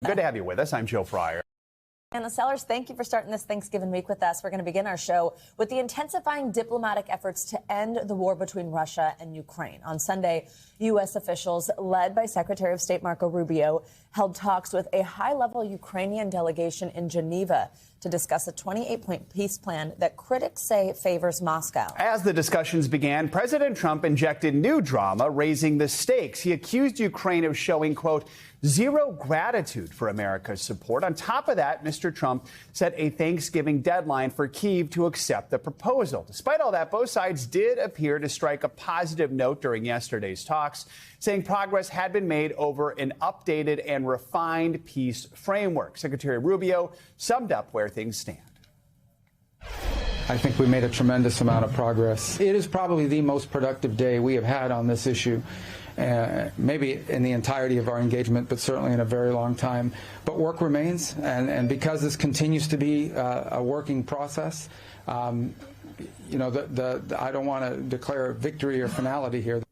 Good to have you with us. I'm Joe Fryer. Anna Sellers, thank you for starting this Thanksgiving week with us. We're going to begin our show with the intensifying diplomatic efforts to end the war between Russia and Ukraine. On Sunday, U.S. officials, led by Secretary of State Marco Rubio, held talks with a high-level Ukrainian delegation in Geneva to discuss a 28-point peace plan that critics say favors Moscow. As the discussions began, President Trump injected new drama, raising the stakes. He accused Ukraine of showing, quote, zero gratitude for America's support. On top of that, Mr. Trump set a Thanksgiving deadline for Kyiv to accept the proposal. Despite all that, both sides did appear to strike a positive note during yesterday's talks, saying progress had been made over an updated and refined peace framework. Secretary Rubio summed up where things stand. I think we made a tremendous amount of progress. It is probably the most productive day we have had on this issue. Maybe in the entirety of our engagement, but certainly in a very long time. But work remains, and because this continues to be a working process, you know, I don't want to declare victory or finality here.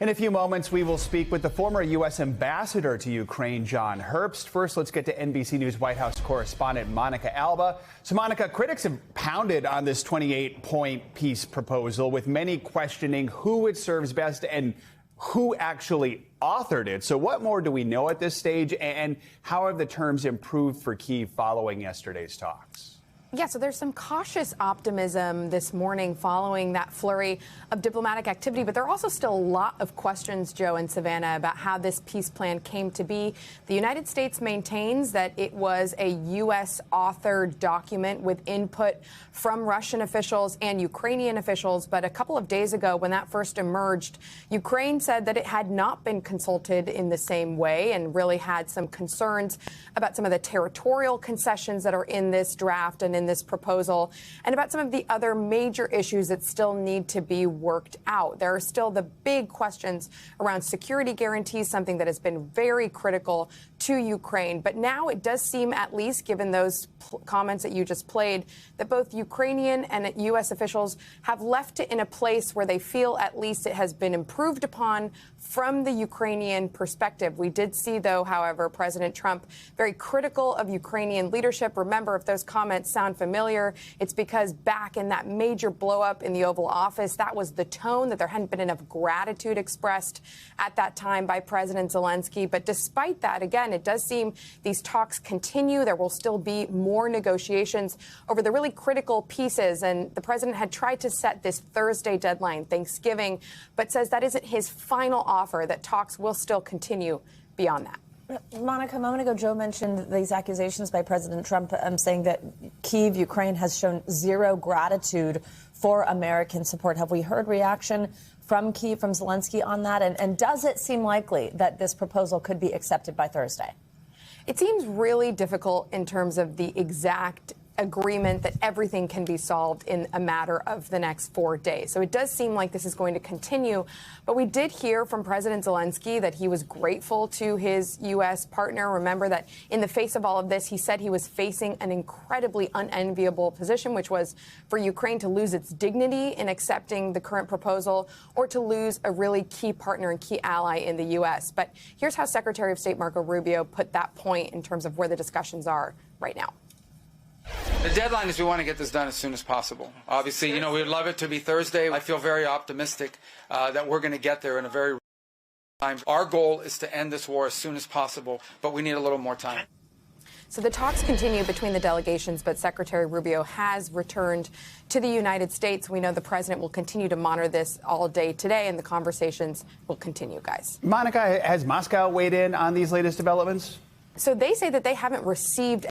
In a few moments, we will speak with the former U.S. ambassador to Ukraine, John Herbst. First, let's get to NBC News White House correspondent Monica Alba. So, Monica, critics have pounded on this 28-point peace proposal, with many questioning who it serves best and who actually authored it. So what more do we know at this stage, and how have the terms improved for Kyiv following yesterday's talks? Yeah, so there's some cautious optimism this morning following that flurry of diplomatic activity, but there are also still a lot of questions, Joe and Savannah, about how this peace plan came to be. The United States maintains that it was a U.S.-authored document with input from Russian officials and Ukrainian officials, but a couple of days ago when that first emerged, Ukraine said that it had not been consulted in the same way and really had some concerns about some of the territorial concessions that are in this draft and in this proposal, and about some of the other major issues that still need to be worked out. There are still the big questions around security guarantees, something that has been very critical to Ukraine. But now it does seem, at least given those comments that you just played, that both Ukrainian and U.S. officials have left it in a place where they feel at least it has been improved upon from the Ukrainian perspective. We did see, though, however, President Trump very critical of Ukrainian leadership. Remember, if those comments sound familiar, it's because back in that major blow-up in the Oval Office, that was the tone, that there hadn't been enough gratitude expressed at that time by President Zelenskyy. But despite that, again, it does seem these talks continue. There will still be more negotiations over the really critical pieces. And the president had tried to set this Thursday deadline, Thanksgiving, but says that isn't his final offer, that talks will still continue beyond that. Monica, a moment ago, Joe mentioned these accusations by President Trump saying that Kyiv, Ukraine, has shown zero gratitude for American support. Have we heard reaction from Kyiv, from Zelenskyy on that? And does it seem likely that this proposal could be accepted by Thursday? It seems really difficult in terms of the exact agreement that everything can be solved in a matter of the next 4 days. So it does seem like this is going to continue. But we did hear from President Zelenskyy that he was grateful to his U.S. partner. Remember that in the face of all of this, he said he was facing an incredibly unenviable position, which was for Ukraine to lose its dignity in accepting the current proposal or to lose a really key partner and key ally in the U.S. But here's how Secretary of State Marco Rubio put that point in terms of where the discussions are right now. The deadline is we want to get this done as soon as possible. Obviously, you know, we'd love it to be Thursday. I feel very optimistic that we're going to get there in a very time. Our goal is to end this war as soon as possible, but we need a little more time. So the talks continue between the delegations, but Secretary Rubio has returned to the United States. We know the president will continue to monitor this all day today, and the conversations will continue, guys. Monica, has Moscow weighed in on these latest developments? So they say that they haven't received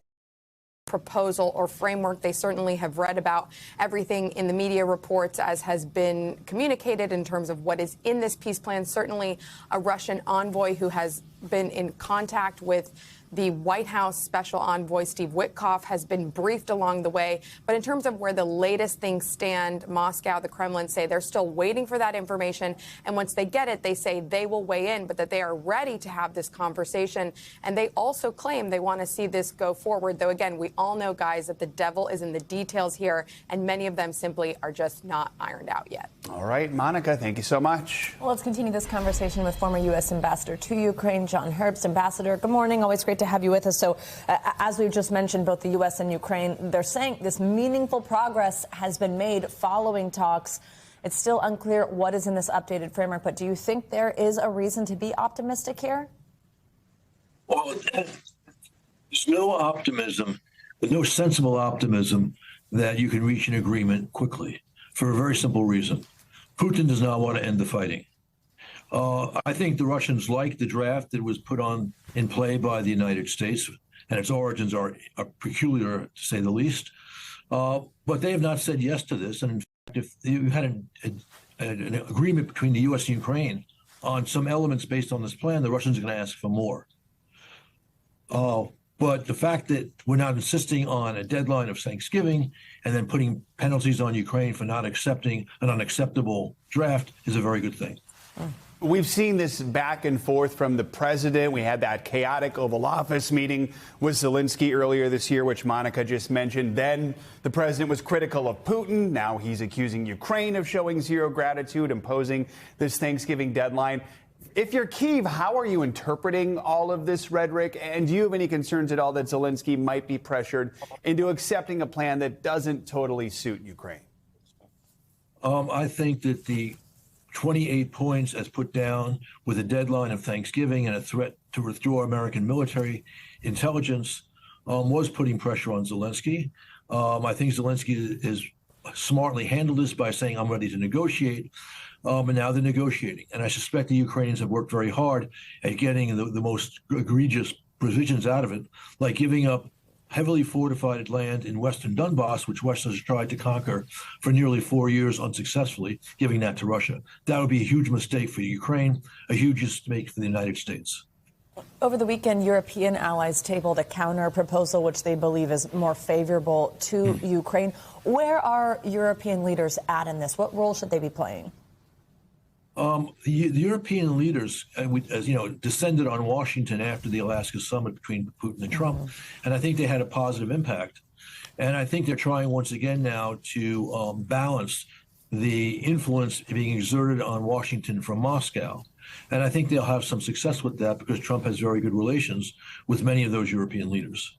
proposal or framework. They certainly have read about everything in the media reports as has been communicated in terms of what is in this peace plan. Certainly a Russian envoy who has been in contact with the White House special envoy, Steve Witkoff, has been briefed along the way. But in terms of where the latest things stand, Moscow, the Kremlin say they're still waiting for that information. And once they get it, they say they will weigh in, but that they are ready to have this conversation. And they also claim they want to see this go forward. Though, again, we all know, guys, that the devil is in the details here, and many of them simply are just not ironed out yet. All right, Monica, thank you so much. Well, let's continue this conversation with former U.S. Ambassador to Ukraine, John Herbst. Ambassador, good morning. Always great to have you with us. So, as we've just mentioned, both the U.S. and Ukraine, they're saying this meaningful progress has been made following talks. It's still unclear what is in this updated framework, but do you think there is a reason to be optimistic here? Well, there's no optimism, there's no sensible optimism that you can reach an agreement quickly for a very simple reason. Putin does not want to end the fighting. I think the Russians like the draft that was put in play by the United States, and its origins are peculiar, to say the least. But they have not said yes to this. And in fact, if you had an agreement between the U.S. and Ukraine on some elements based on this plan, the Russians are going to ask for more. But the fact that we're not insisting on a deadline of Thanksgiving and then putting penalties on Ukraine for not accepting an unacceptable draft is a very good thing. We've seen this back and forth from the president. We had that chaotic Oval Office meeting with Zelenskyy earlier this year, which Monica just mentioned. Then the president was critical of Putin. Now he's accusing Ukraine of showing zero gratitude, imposing this Thanksgiving deadline. If you're Kyiv, how are you interpreting all of this rhetoric? And do you have any concerns at all that Zelenskyy might be pressured into accepting a plan that doesn't totally suit Ukraine? I think that the 28 points as put down with a deadline of Thanksgiving and a threat to withdraw American military intelligence was putting pressure on Zelenskyy. I think Zelenskyy has smartly handled this by saying, I'm ready to negotiate. And now they're negotiating. And I suspect the Ukrainians have worked very hard at getting the most egregious provisions out of it, like giving up heavily fortified land in western Donbass, which Russia has tried to conquer for nearly 4 years unsuccessfully, giving that to Russia. That would be a huge mistake for Ukraine, a huge mistake for the United States. Over the weekend, European allies tabled a counter proposal which they believe is more favorable to Ukraine. Where are European leaders at in this? What role should they be playing? The European leaders, as you know, descended on Washington after the Alaska summit between Putin and Trump, and I think they had a positive impact. And I think they're trying once again now to balance the influence being exerted on Washington from Moscow. And I think they'll have some success with that because Trump has very good relations with many of those European leaders.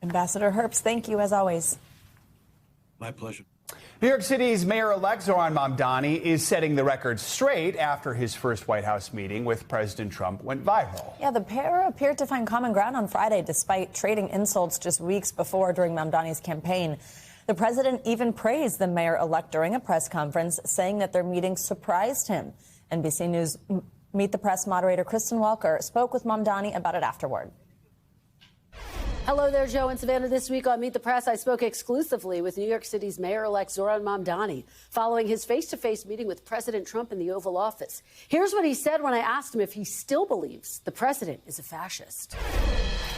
Ambassador Herbst, thank you as always. My pleasure. New York City's Mayor-elect Zohran Mamdani is setting the record straight after his first White House meeting with President Trump went viral. Yeah, the pair appeared to find common ground on Friday, despite trading insults just weeks before during Mamdani's campaign. The president even praised the mayor-elect during a press conference, saying that their meeting surprised him. NBC News Meet the Press moderator Kristen Walker spoke with Mamdani about it afterward. Hello there, Joe and Savannah. This week on Meet the Press, I spoke exclusively with New York City's mayor-elect Zohran Mamdani following his face-to-face meeting with President Trump in the Oval Office. Here's what he said when I asked him if he still believes the president is a fascist.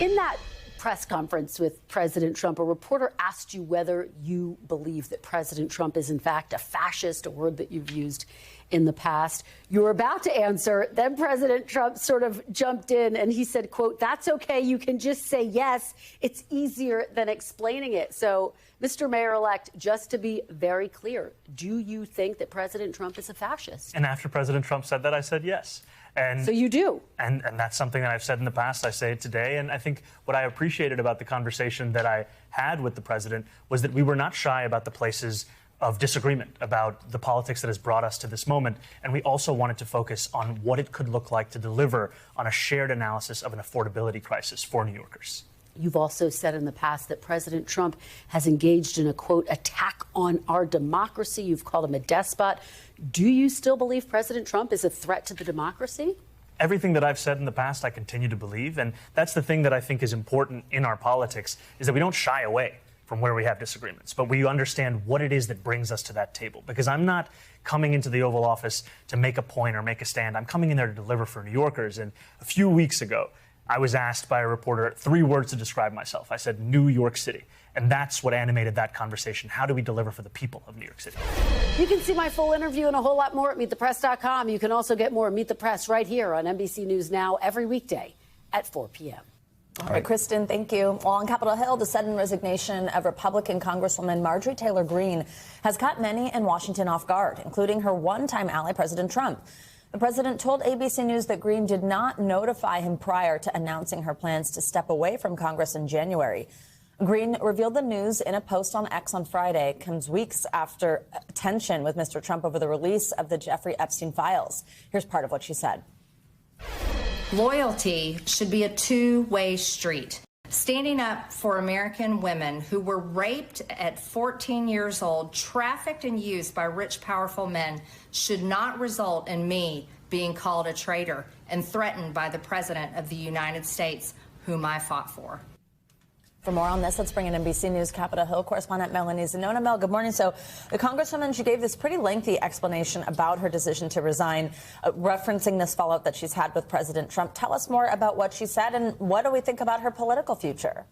In that press conference with President Trump, a reporter asked you whether you believe that President Trump is in fact a fascist, a word that you've used in the past. You were about to answer, then President Trump sort of jumped in and he said, quote, "That's okay, you can just say yes. It's easier than explaining it." So, Mr. Mayor-elect, just to be very clear, do you think that President Trump is a fascist? And after President Trump said that, I said yes. And so you do. And that's something that I've said in the past. I say it today. And I think what I appreciated about the conversation that I had with the president was that we were not shy about the places of disagreement, about the politics that has brought us to this moment. And we also wanted to focus on what it could look like to deliver on a shared analysis of an affordability crisis for New Yorkers. You've also said in the past that President Trump has engaged in a, quote, attack on our democracy. You've called him a despot. Do you still believe President Trump is a threat to the democracy? Everything that I've said in the past, I continue to believe. And that's the thing that I think is important in our politics, is that we don't shy away from where we have disagreements, but we understand what it is that brings us to that table. Because I'm not coming into the Oval Office to make a point or make a stand. I'm coming in there to deliver for New Yorkers. And a few weeks ago, I was asked by a reporter 3 words to describe myself. I said, New York City. And that's what animated that conversation. How do we deliver for the people of New York City? You can see my full interview and a whole lot more at MeetThePress.com. You can also get more Meet the Press right here on NBC News Now every weekday at 4 p.m. All right, Kristen, thank you. Well, on Capitol Hill, the sudden resignation of Republican Congresswoman Marjorie Taylor Greene has caught many in Washington off guard, including her one-time ally, President Trump. The president told ABC News that Greene did not notify him prior to announcing her plans to step away from Congress in January. Greene revealed the news in a post on X on Friday, comes weeks after tension with Mr. Trump over the release of the Jeffrey Epstein files. Here's part of what she said. Loyalty should be a two-way street. Standing up for American women who were raped at 14 years old, trafficked and used by rich, powerful men should not result in me being called a traitor and threatened by the President of the United States, whom I fought for. For more on this, let's bring in NBC News Capitol Hill correspondent Melanie Zanona. Mel, good morning. So the Congresswoman, she gave this pretty lengthy explanation about her decision to resign, referencing this fallout that she's had with President Trump. Tell us more about what she said and what do we think about her political future?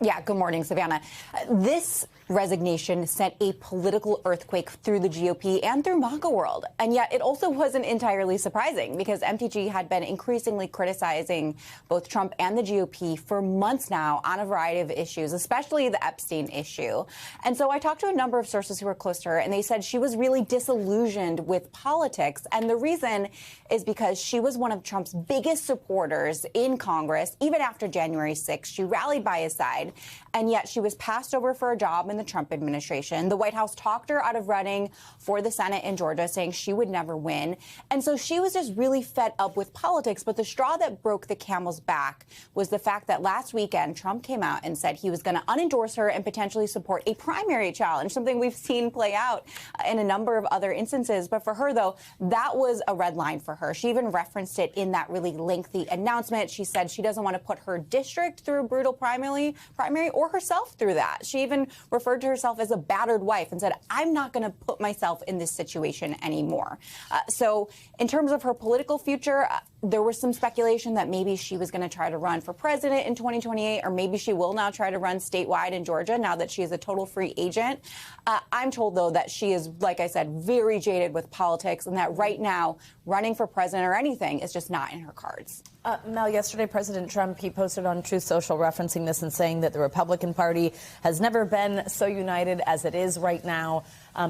Yeah, good morning, Savannah. This resignation sent a political earthquake through the GOP and through MAGA world. And yet it also wasn't entirely surprising because MTG had been increasingly criticizing both Trump and the GOP for months now on a variety of issues, especially the Epstein issue. And so I talked to a number of sources who were close to her, and they said she was really disillusioned with politics. And the reason is because she was one of Trump's biggest supporters in Congress, even after January 6th. She rallied by his side. And yet she was passed over for a job in the Trump administration. The White House talked her out of running for the Senate in Georgia, saying she would never win. And so she was just really fed up with politics. But the straw that broke the camel's back was the fact that last weekend, Trump came out and said he was going to unendorse her and potentially support a primary challenge, something we've seen play out in a number of other instances. But for her, though, that was a red line for her. She even referenced it in that really lengthy announcement. She said she doesn't want to put her district through a brutal primary or herself through that. She even referred to herself as a battered wife and said, I'm not going to put myself in this situation anymore. So in terms of her political future, there was some speculation that maybe she was going to try to run for president in 2028, or maybe she will now try to run statewide in Georgia now that she is a total free agent. I'm told, though, that she is, like I said, very jaded with politics and that right now running for president or anything is just not in her cards. Mel, yesterday, President Trump, he posted on Truth Social referencing this and saying that the Republican Party has never been so united as it is right now.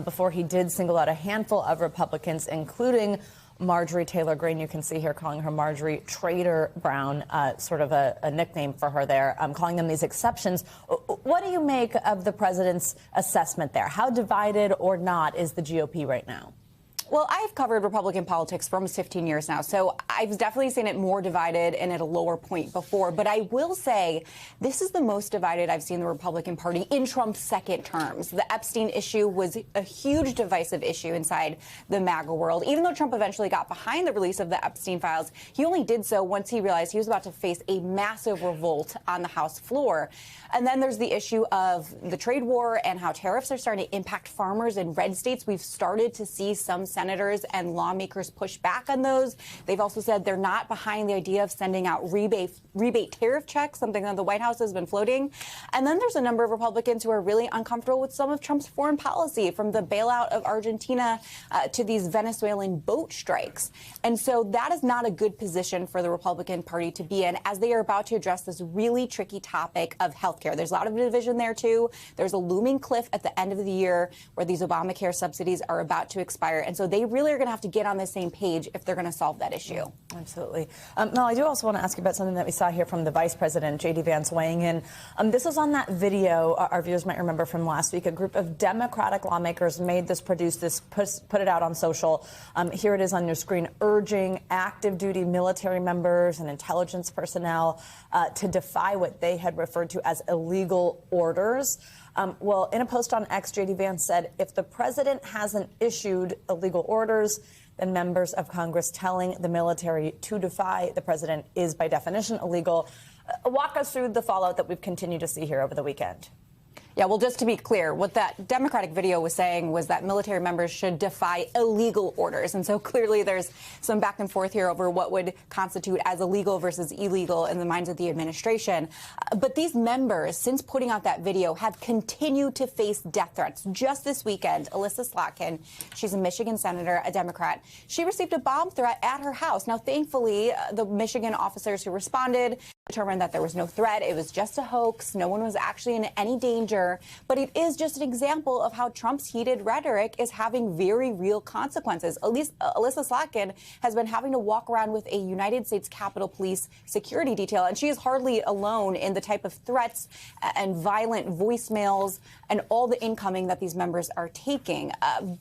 Before he did single out a handful of Republicans, including Marjorie Taylor Greene. You can see here calling her Marjorie Traitor Brown, sort of a nickname for her there, calling them these exceptions. What do you make of the president's assessment there? How divided or not is the GOP right now? Well, I've covered Republican politics for almost 15 years now, so I've definitely seen it more divided and at a lower point before. But I will say this is the most divided I've seen the Republican Party in Trump's second terms. The Epstein issue was a huge divisive issue inside the MAGA world. Even though Trump eventually got behind the release of the Epstein files, he only did so once he realized he was about to face a massive revolt on the House floor. And then there's the issue of the trade war and how tariffs are starting to impact farmers in red states. We've started to see some senators and lawmakers push back on those. They've also said they're not behind the idea of sending out rebate tariff checks, something that the White House has been floating. And then there's a number of Republicans who are really uncomfortable with some of Trump's foreign policy, from the bailout of Argentina to these Venezuelan boat strikes. And so that is not a good position for the Republican Party to be in as they are about to address this really tricky topic of health care. There's a lot of division there, too. There's a looming cliff at the end of the year where these Obamacare subsidies are about to expire. And so they really are going to have to get on the same page if they're going to solve that issue. Absolutely. Mel, I do also want to ask you about something that we saw here from the Vice President, J.D. Vance, weighing in. This was on that video our viewers might remember from last week. A group of Democratic lawmakers made this, produced this, put it out on social. Here it is on your screen, urging active duty military members and intelligence personnel to defy what they had referred to as illegal orders. Well, in a post on X, J.D. Vance said, if the president hasn't issued illegal orders, then members of Congress telling the military to defy the president is by definition illegal. Walk us through the fallout that we've continued to see here over the weekend. Yeah, well, just to be clear, what that Democratic video was saying was that military members should defy illegal orders. And so clearly there's some back and forth here over what would constitute as illegal versus illegal in the minds of the administration. But these members, since putting out that video, have continued to face death threats. Just this weekend, Alyssa Slotkin, she's a Michigan senator, a Democrat, she received a bomb threat at her house. Now, thankfully, the Michigan officers who responded determined that there was no threat. It was just a hoax. No one was actually in any danger. But it is just an example of how Trump's heated rhetoric is having very real consequences. Alyssa Slatkin has been having to walk around with a United States Capitol Police security detail, and she is hardly alone in the type of threats and violent voicemails and all the incoming that these members are taking.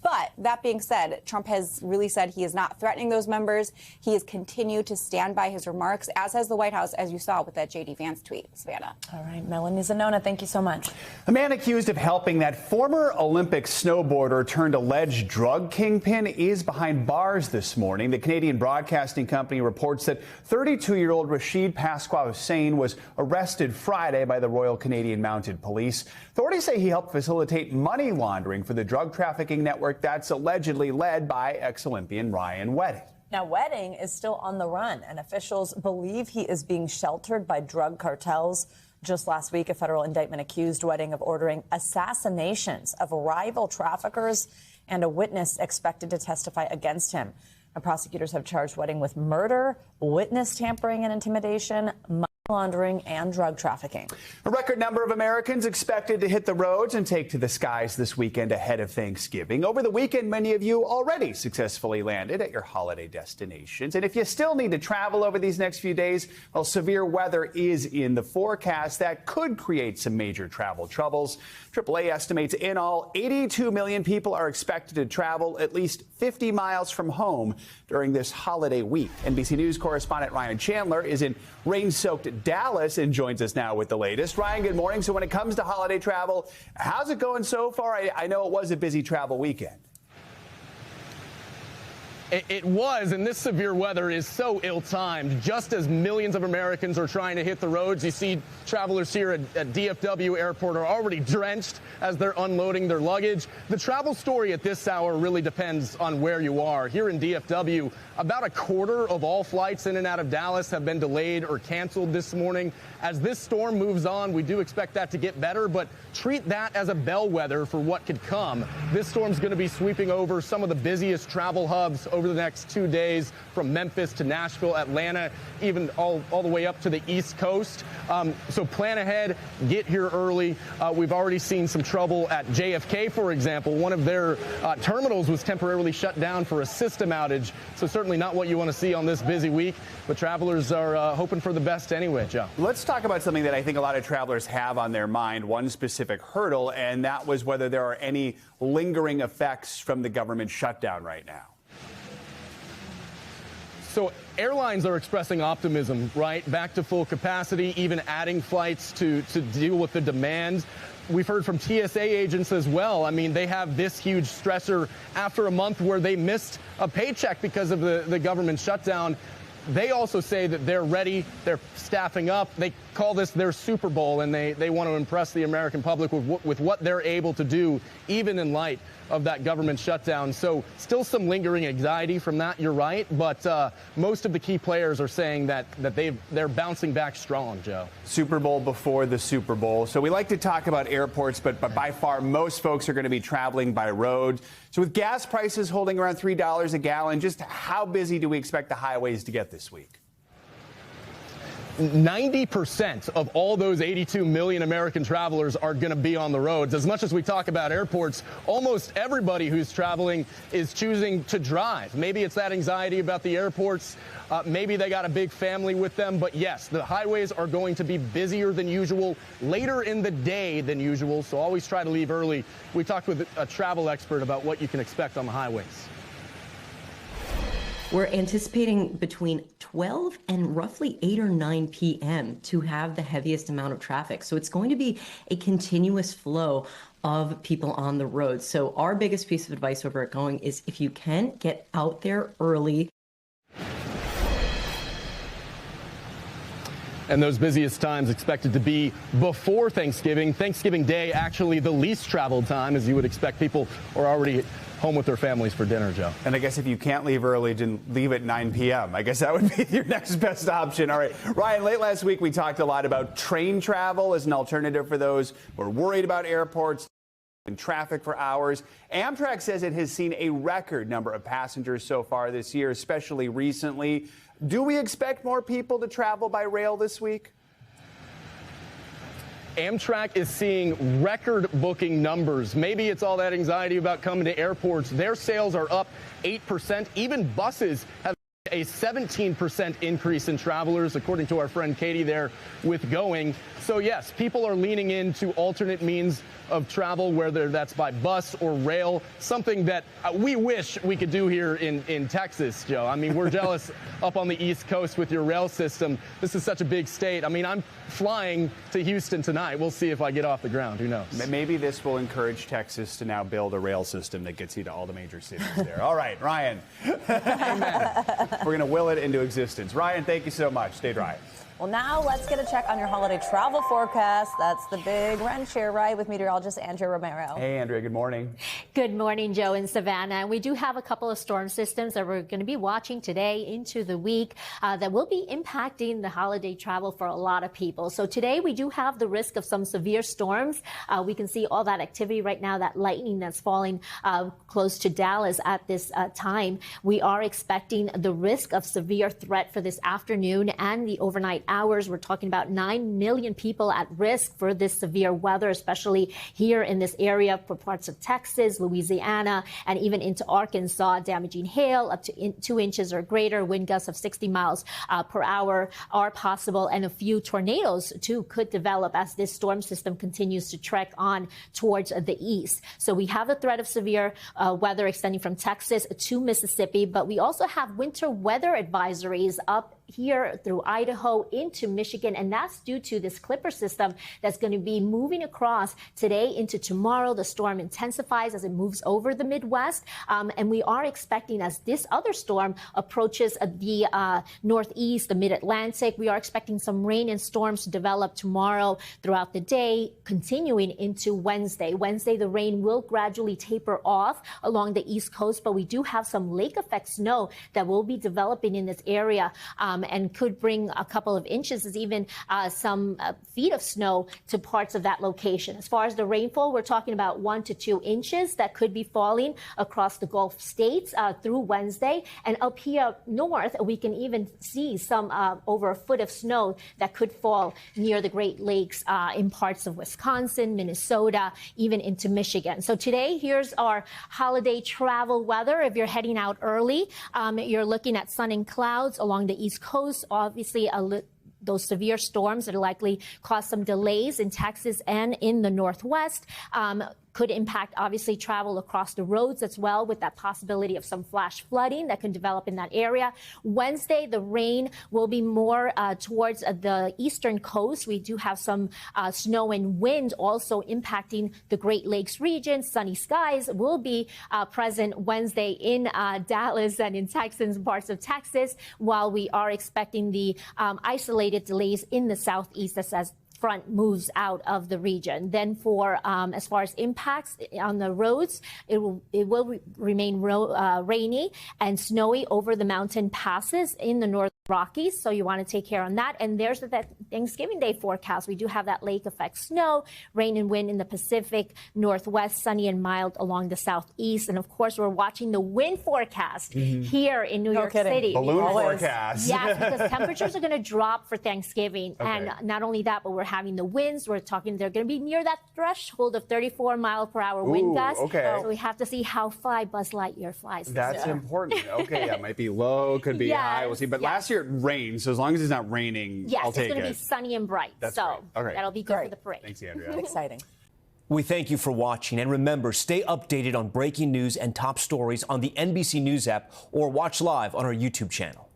But that being said, Trump has really said he is not threatening those members. He has continued to stand by his remarks, as has the White House, as you saw with that J.D. Vance tweet. Savannah. All right, Melanie Zanona, thank you so much. A man accused of helping that former Olympic snowboarder turned alleged drug kingpin is behind bars this morning. The Canadian Broadcasting Company reports that 32-year-old Rashid Pasqua Hussein was arrested Friday by the Royal Canadian Mounted Police. Authorities say he helped facilitate money laundering for the drug trafficking network that's allegedly led by ex-Olympian Ryan Wedding. Now, Wedding is still on the run, and officials believe he is being sheltered by drug cartels. Just last week, a federal indictment accused Wedding of ordering assassinations of rival traffickers and a witness expected to testify against him. Now, prosecutors have charged Wedding with murder, witness tampering and intimidation, money laundering, and drug trafficking. A record number of Americans expected to hit the roads and take to the skies this weekend ahead of Thanksgiving. Over the weekend, many of you already successfully landed at your holiday destinations. And if you still need to travel over these next few days, well, severe weather is in the forecast that could create some major travel troubles. AAA estimates in all, 82 million people are expected to travel at least 50 miles from home during this holiday week. NBC News correspondent Ryan Chandler is in rain-soaked Dallas and joins us now with the latest. Ryan, good morning. So when it comes to holiday travel, how's it going so far? I know it was a busy travel weekend. It was, and this severe weather is so ill-timed. Just as millions of Americans are trying to hit the roads, you see travelers here at DFW Airport are already drenched as they're unloading their luggage. The travel story at this hour really depends on where you are. Here in DFW, about a quarter of all flights in and out of Dallas have been delayed or canceled this morning. As this storm moves on, we do expect that to get better, but treat that as a bellwether for what could come. This storm's going to be sweeping over some of the busiest travel hubs over the next 2 days, from Memphis to Nashville, Atlanta, even all the way up to the East Coast. So plan ahead, get here early. We've already seen some trouble at JFK, for example. One of their terminals was temporarily shut down for a system outage. So certainly not what you want to see on this busy week, but travelers are hoping for the best anyway, Joe. Let's talk about something that I think a lot of travelers have on their mind, one specific hurdle, and that was whether there are any lingering effects from the government shutdown right now. So airlines are expressing optimism, right? Back to full capacity, even adding flights to deal with the demand. We've heard from TSA agents as well. I mean, they have this huge stressor after a month where they missed a paycheck because of the government shutdown. They also say that they're ready, they're staffing up. They call this their Super Bowl, and they want to impress the American public with what they're able to do, even in light of that government shutdown. So still some lingering anxiety from that, you're right, but most of the key players are saying that they're bouncing back strong, Joe. Super Bowl before the Super Bowl. So we like to talk about airports, but by far most folks are going to be traveling by road. So with gas prices holding around $3 a gallon, just how busy do we expect the highways to get this week? 90% of all those 82 million American travelers are going to be on the roads. As much as we talk about airports, almost everybody who's traveling is choosing to drive. Maybe it's that anxiety about the airports. Maybe they got a big family with them. But yes, the highways are going to be busier than usual, later in the day than usual. So always try to leave early. We talked with a travel expert about what you can expect on the highways. We're anticipating between 12 and roughly 8 or 9 p.m. to have the heaviest amount of traffic. So it's going to be a continuous flow of people on the road. So our biggest piece of advice over at Going is, if you can, get out there early. And those busiest times expected to be before Thanksgiving. Thanksgiving Day, actually the least traveled time, as you would expect. People are already home with their families for dinner, Joe. And I guess if you can't leave early, then leave at 9 p.m. I guess that would be your next best option. All right, Ryan, late last week we talked a lot about train travel as an alternative for those who are worried about airports and traffic for hours. Amtrak says it has seen a record number of passengers so far this year, especially recently. Do we expect more people to travel by rail this week? Amtrak is seeing record booking numbers. Maybe it's all that anxiety about coming to airports. Their sales are up 8%. Even buses have a 17% increase in travelers, according to our friend Katie there with Going. So yes, people are leaning into alternate means of travel, whether that's by bus or rail, something that we wish we could do here in Texas, Joe. I mean, we're jealous up on the East Coast with your rail system. This is such a big state. I mean, I'm flying to Houston tonight. We'll see if I get off the ground. Who knows? Maybe this will encourage Texas to now build a rail system that gets you to all the major cities there. All right, Ryan. We're going to will it into existence. Ryan, thank you so much. Stay dry. Well, now let's get a check on your holiday travel forecast. That's the big wrench here, right, with meteorologist Andrea Romero. Hey, Andrea, good morning. Good morning, Joe and Savannah. And we do have a couple of storm systems that we're going to be watching today into the week that will be impacting the holiday travel for a lot of people. So today we do have the risk of some severe storms. We can see all that activity right now, that lightning that's falling close to Dallas at this time. We are expecting the risk of severe threat for this afternoon and the overnight hours. We're talking about 9 million people at risk for this severe weather, especially here in this area for parts of Texas, Louisiana, and even into Arkansas. Damaging hail up to 2 inches or greater, wind gusts of 60 miles per hour are possible, and a few tornadoes too could develop as this storm system continues to trek on towards the east. So we have a threat of severe weather extending from Texas to Mississippi, but we also have winter weather advisories up here through Idaho into Michigan, and that's due to this Clipper system that's going to be moving across today into tomorrow. The storm intensifies as it moves over the Midwest, and we are expecting, as this other storm approaches the Northeast, the Mid-Atlantic, we are expecting some rain and storms to develop tomorrow throughout the day, continuing into Wednesday. Wednesday, the rain will gradually taper off along the East Coast, but we do have some lake effect snow that will be developing in this area, and could bring a couple of inches, as even some feet of snow to parts of that location. As far as the rainfall, we're talking about 1 to 2 inches that could be falling across the Gulf states through Wednesday. And up here north, we can even see some over a foot of snow that could fall near the Great Lakes in parts of Wisconsin, Minnesota, even into Michigan. So today, here's our holiday travel weather. If you're heading out early, you're looking at sun and clouds along the East Coast. Obviously, those severe storms that likely cause some delays in Texas and in the Northwest. Could impact, obviously, travel across the roads as well, with that possibility of some flash flooding that can develop in that area. Wednesday, the rain will be more towards the eastern coast. We do have some snow and wind also impacting the Great Lakes region. Sunny skies will be present Wednesday in Dallas and in Texas, parts of Texas, while we are expecting the isolated delays in the southeast as front moves out of the region. Then for as far as impacts on the roads, it will remain rainy and snowy over the mountain passes in the North Rockies, so you want to take care on that. And there's that Thanksgiving Day forecast. We do have that lake effect snow, rain and wind in the Pacific Northwest, sunny and mild along the southeast. And of course, we're watching the wind forecast here in New York City. Balloon forecast. Yes, because temperatures are going to drop for Thanksgiving. And not only that, but we're having the winds. We're talking they're going to be near that threshold of 34 mile per hour wind gusts. So we have to see how far Buzz Lightyear flies. That's important. Okay, yeah, it might be low, could be high. We'll see. But last year it rained, so as long as it's not raining, I'll take it. Yes, it's going to be sunny and bright. That's so great. That'll be good for the parade. Thanks, Andrea. Exciting. We thank you for watching, and remember, stay updated on breaking news and top stories on the NBC News app or watch live on our YouTube channel.